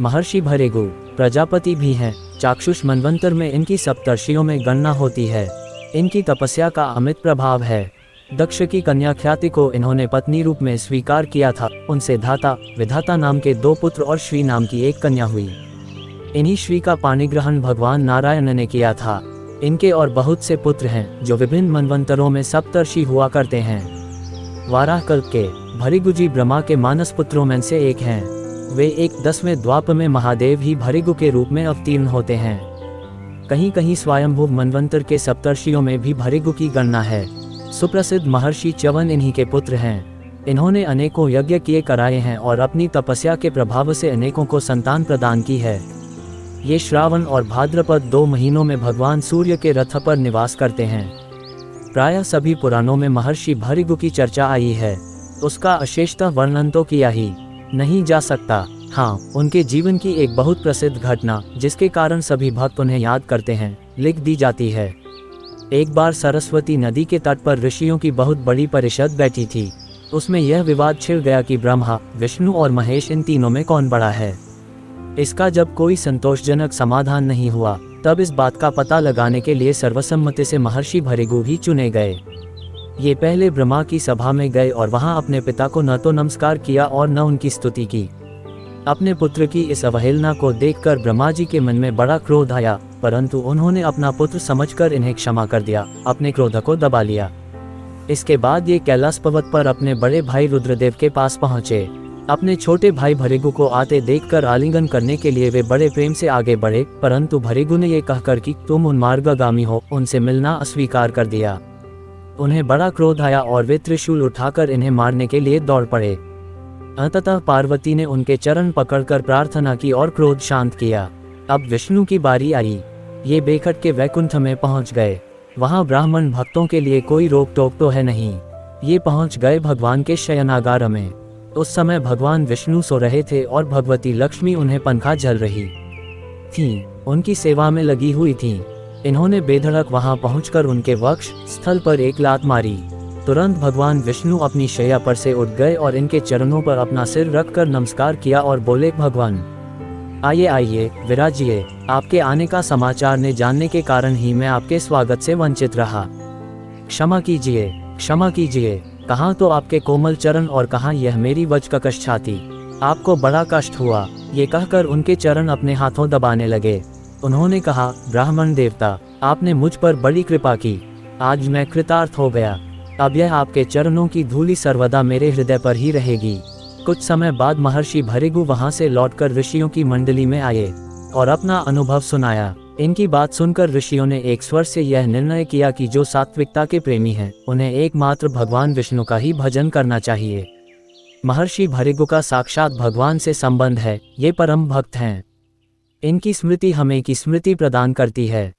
महर्षि भृगु प्रजापति भी हैं। चाक्षुष मनवंतर में इनकी सप्तर्षियों में गणना होती है। इनकी तपस्या का अमित प्रभाव है। दक्ष की कन्या ख्याति को इन्होंने पत्नी रूप में स्वीकार किया था। उनसे धाता विधाता नाम के 2 पुत्र और श्री नाम की 1 कन्या हुई। इन्हीं श्री का पाणिग्रहण भगवान नारायण ने किया था। इनके और बहुत से पुत्र हैं जो विभिन्न मनवंतरों में सप्तर्षि हुआ करते हैं। वाराह कल्प के भृगु जी ब्रह्मा के मानस पुत्रों में से एक हैं। वे एक 10वें द्वापर में महादेव ही भृगु के रूप में अवतीर्ण होते हैं। कहीं कहीं स्वयंभू मनवंतर के सप्तर्षियों में भी भृगु की गणना है। सुप्रसिद्ध महर्षि च्यवन इन्हीं के पुत्र हैं। इन्होंने अनेकों यज्ञ किए कराए हैं और अपनी तपस्या के प्रभाव से अनेकों को संतान प्रदान की है। ये श्रावण और भाद्रपद 2 महीनों में भगवान सूर्य के रथ पर निवास करते हैं। प्रायः सभी पुराणों में महर्षि भृगु की चर्चा आई है। उसका अशेषतः वर्णन तो किया ही नहीं जा सकता। हाँ, उनके जीवन की एक बहुत प्रसिद्ध घटना जिसके कारण सभी भक्त उन्हें याद करते हैं लिख दी जाती है। एक बार सरस्वती नदी के तट पर ऋषियों की बहुत बड़ी परिषद बैठी थी। उसमें यह विवाद छिड़ गया कि ब्रह्मा, विष्णु और महेश इन तीनों में कौन बड़ा है। इसका जब कोई संतोषजनक समाधान नहीं हुआ तब इस बात का पता लगाने के लिए सर्वसम्मति से महर्षि भृगु ही चुने गए। ये पहले ब्रह्मा की सभा में गए और वहां अपने पिता को न तो नमस्कार किया और न उनकी स्तुति की। अपने पुत्र की इस अवहेलना को देखकर ब्रह्मा जी के मन में बड़ा क्रोध आया, परंतु उन्होंने अपना पुत्र समझकर इन्हें क्षमा कर दिया, अपने क्रोध को दबा लिया। इसके बाद ये कैलाश पर्वत पर अपने बड़े भाई रुद्रदेव के पास पहुंचे। अपने छोटे भाई भृगु को आते देखकर आलिंगन करने के लिए वे बड़े प्रेम से आगे बढ़े, परंतु भृगु ने ये कहकर कि तुम उन्मार्गगामी हो, उनसे मिलना अस्वीकार कर दिया। उन्हें बड़ा क्रोध आया और वे त्रिशूल उठाकर इन्हें मारने के लिए दौड़ पड़े। अंततः पार्वती ने उनके चरण पकड़कर प्रार्थना की और क्रोध शांत किया। अब विष्णु की बारी आई। ये बेखट के वैकुंठ में पहुंच गए। वहां ब्राह्मण भक्तों के लिए कोई रोक टोक तो है नहीं। ये पहुंच गए भगवान के शयनागार में। उस समय भगवान विष्णु सो रहे थे और भगवती लक्ष्मी उन्हें पंखा झल रही थी, उनकी सेवा में लगी हुई थी। इन्होंने बेधड़क वहां पहुंचकर उनके वक्ष स्थल पर एक लात मारी। तुरंत भगवान विष्णु अपनी शैया पर से उठ गए और इनके चरणों पर अपना सिर रखकर नमस्कार किया और बोले, भगवान आइए आइए, विराजिए। आपके आने का समाचार ने जानने के कारण ही मैं आपके स्वागत से वंचित रहा। क्षमा कीजिए, क्षमा कीजिए। कहाँ तो आपके कोमल चरण और कहाँ यह मेरी वज्रकश छाती। आपको बड़ा कष्ट हुआ। ये कहकर उनके चरण अपने हाथों दबाने लगे। उन्होंने कहा, ब्राह्मण देवता, आपने मुझ पर बड़ी कृपा की। आज मैं कृतार्थ हो गया। अब यह आपके चरणों की धूलि सर्वदा मेरे हृदय पर ही रहेगी। कुछ समय बाद महर्षि भृगु वहां से लौटकर ऋषियों की मंडली में आए और अपना अनुभव सुनाया। इनकी बात सुनकर ऋषियों ने एक स्वर से यह निर्णय किया कि जो सात्विकता के प्रेमी हैं उन्हें एकमात्र भगवान विष्णु का ही भजन करना चाहिए। महर्षि भृगु का साक्षात भगवान से संबंध है। ये परम भक्त हैं। इनकी स्मृति हमें की स्मृति प्रदान करती है।